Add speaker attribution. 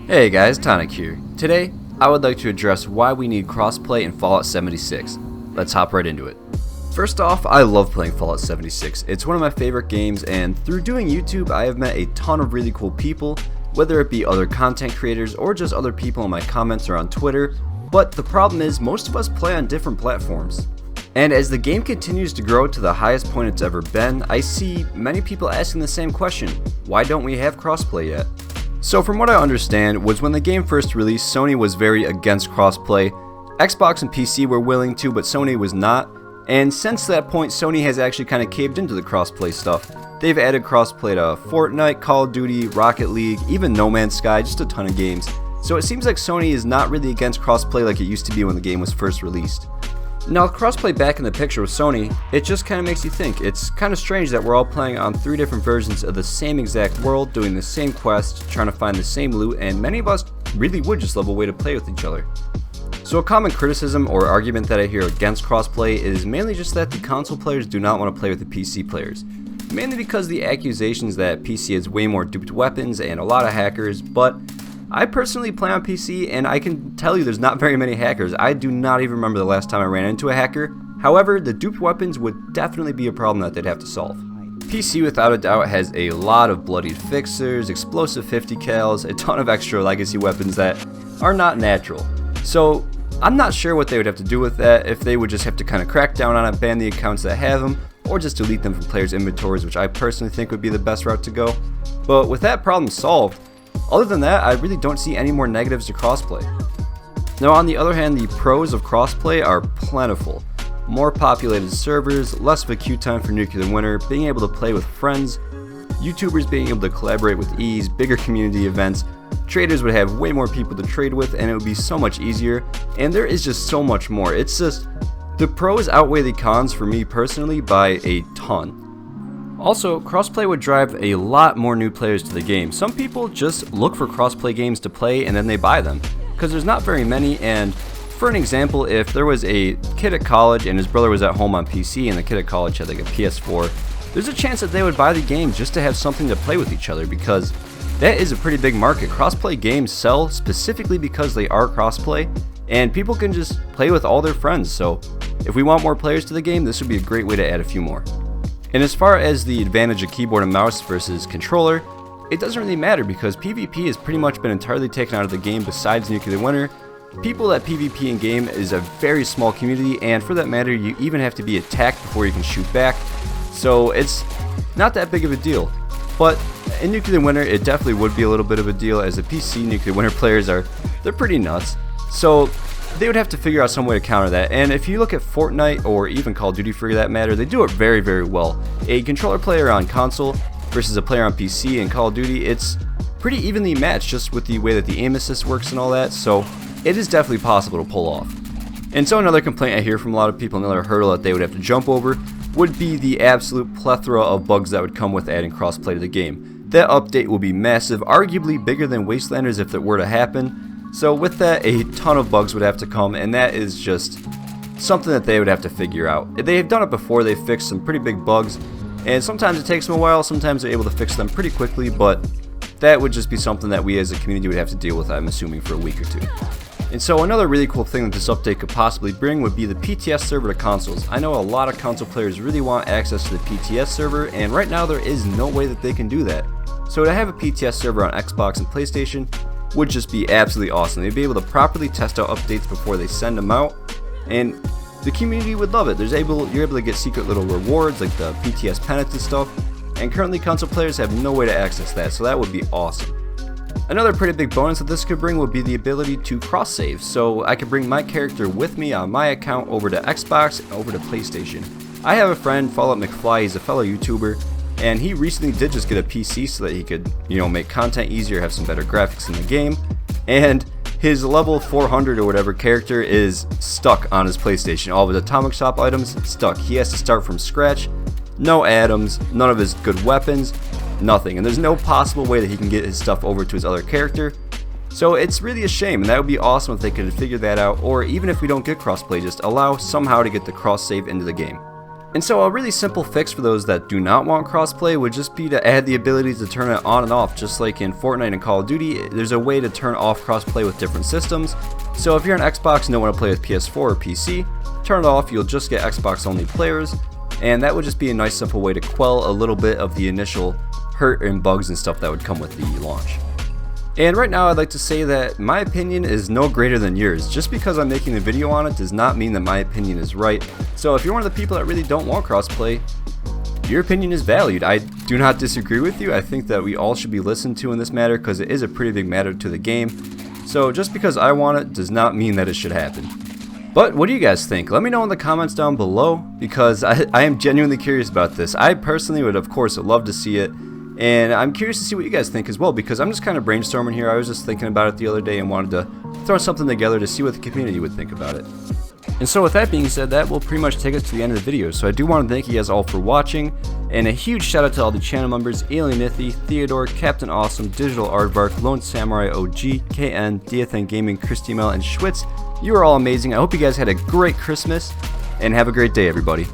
Speaker 1: Hey guys, Tonic here. Today, I would like to address why we need crossplay in Fallout 76. Let's hop right into it. First off, I love playing Fallout 76. It's one of my favorite games, and through doing YouTube, I have met a ton of really cool people, whether it be other content creators or just other people in my comments or on Twitter. But the problem is, most of us play on different platforms. And as the game continues to grow to the highest point it's ever been, I see many people asking the same question: why don't we have crossplay yet? So from what I understand was when the game first released, Sony was very against crossplay. Xbox and PC were willing to, but Sony was not. And since that point, Sony has actually kind of caved into the crossplay stuff. They've added crossplay to Fortnite, Call of Duty, Rocket League, even No Man's Sky, just a ton of games. So it seems like Sony is not really against crossplay like it used to be when the game was first released. Now with crossplay back in the picture with Sony, it just kind of makes you think. It's kind of strange that we're all playing on 3 different versions of the same exact world, doing the same quest, trying to find the same loot, and many of us really would just love a way to play with each other. So a common criticism or argument that I hear against crossplay is mainly just that the console players do not want to play with the PC players. Mainly because the accusations that PC has way more duped weapons and a lot of hackers, but I personally play on PC and I can tell you there's not very many hackers. I do not even remember the last time I ran into a hacker. However, the duped weapons would definitely be a problem that they'd have to solve. PC without a doubt has a lot of bloodied fixers, explosive 50 cals, a ton of extra legacy weapons that are not natural. So I'm not sure what they would have to do with that, if they would just have to kind of crack down on it, ban the accounts that have them, or just delete them from players' inventories, which I personally think would be the best route to go. But with that problem solved, other than that, I really don't see any more negatives to crossplay. Now on the other hand, the pros of crossplay are plentiful. More populated servers, less of a queue time for nuclear winter, being able to play with friends, YouTubers being able to collaborate with ease, bigger community events, traders would have way more people to trade with and it would be so much easier, and there is just so much more. It's just, the pros outweigh the cons for me personally by a ton. Also, crossplay would drive a lot more new players to the game. Some people just look for crossplay games to play and then they buy them, because there's not very many. And for an example, if there was a kid at college and his brother was at home on PC and the kid at college had like a PS4, there's a chance that they would buy the game just to have something to play with each other, because that is a pretty big market. Crossplay games sell specifically because they are crossplay and people can just play with all their friends. So if we want more players to the game, this would be a great way to add a few more. And as far as the advantage of keyboard and mouse versus controller, it doesn't really matter because PvP has pretty much been entirely taken out of the game besides Nuclear Winter. People that PvP in game is a very small community, and for that matter you even have to be attacked before you can shoot back. So it's not that big of a deal. But in Nuclear Winter it definitely would be a little bit of a deal, as the PC Nuclear Winter players they're pretty nuts. So they would have to figure out some way to counter that. And if you look at Fortnite or even Call of Duty for that matter, they do it very, very well. A controller player on console versus a player on PC in Call of Duty, it's pretty evenly matched just with the way that the aim assist works and all that, so it is definitely possible to pull off. And so another complaint I hear from a lot of people, another hurdle that they would have to jump over, would be the absolute plethora of bugs that would come with adding crossplay to the game. That update will be massive, arguably bigger than Wastelanders if it were to happen. So with that, a ton of bugs would have to come, and that is just something that they would have to figure out. They have done it before, they've fixed some pretty big bugs, and sometimes it takes them a while, sometimes they're able to fix them pretty quickly, but that would just be something that we as a community would have to deal with, I'm assuming, for a week or two. And so another really cool thing that this update could possibly bring would be the PTS server to consoles. I know a lot of console players really want access to the PTS server, and right now there is no way that they can do that. So to have a PTS server on Xbox and PlayStation would just be absolutely awesome. They'd be able to properly test out updates before they send them out, and the community would love it. You're able to get secret little rewards like the PTS pennants and stuff, and currently console players have no way to access that, so that would be awesome. Another pretty big bonus that this could bring would be the ability to cross-save, so I could bring my character with me on my account over to Xbox and over to PlayStation. I have a friend, Fallout McFly, he's a fellow YouTuber, and he recently did just get a PC so that he could, make content easier, have some better graphics in the game, and his level 400 or whatever character is stuck on his PlayStation. All of his atomic shop items stuck. He has to start from scratch, no atoms, none of his good weapons, nothing, and there's no possible way that he can get his stuff over to his other character. So it's really a shame, and that would be awesome if they could figure that out, or even if we don't get crossplay, just allow somehow to get the cross-save into the game. And so a really simple fix for those that do not want crossplay would just be to add the ability to turn it on and off, just like in Fortnite and Call of Duty. There's a way to turn off crossplay with different systems. So if you're on Xbox and don't want to play with PS4 or PC, turn it off, you'll just get Xbox only players, and that would just be a nice simple way to quell a little bit of the initial hurt and bugs and stuff that would come with the launch. And right now I'd like to say that my opinion is no greater than yours. Just because I'm making a video on it does not mean that my opinion is right. So if you're one of the people that really don't want crossplay, your opinion is valued. I do not disagree with you. I think that we all should be listened to in this matter because it is a pretty big matter to the game. So just because I want it does not mean that it should happen. But what do you guys think? Let me know in the comments down below because I am genuinely curious about this. I personally would of course love to see it. And I'm curious to see what you guys think as well, because I'm just kind of brainstorming here. I was just thinking about it the other day and wanted to throw something together to see what the community would think about it. And so with that being said, that will pretty much take us to the end of the video. So I do want to thank you guys all for watching, and a huge shout out to all the channel members: Alien Nithy, Theodore, Captain Awesome, Digital Aardvark, Lone Samurai OG, KN, Diathan Gaming, Christy Mel, and Schwitz. You are all amazing. I hope you guys had a great Christmas, and have a great day, everybody.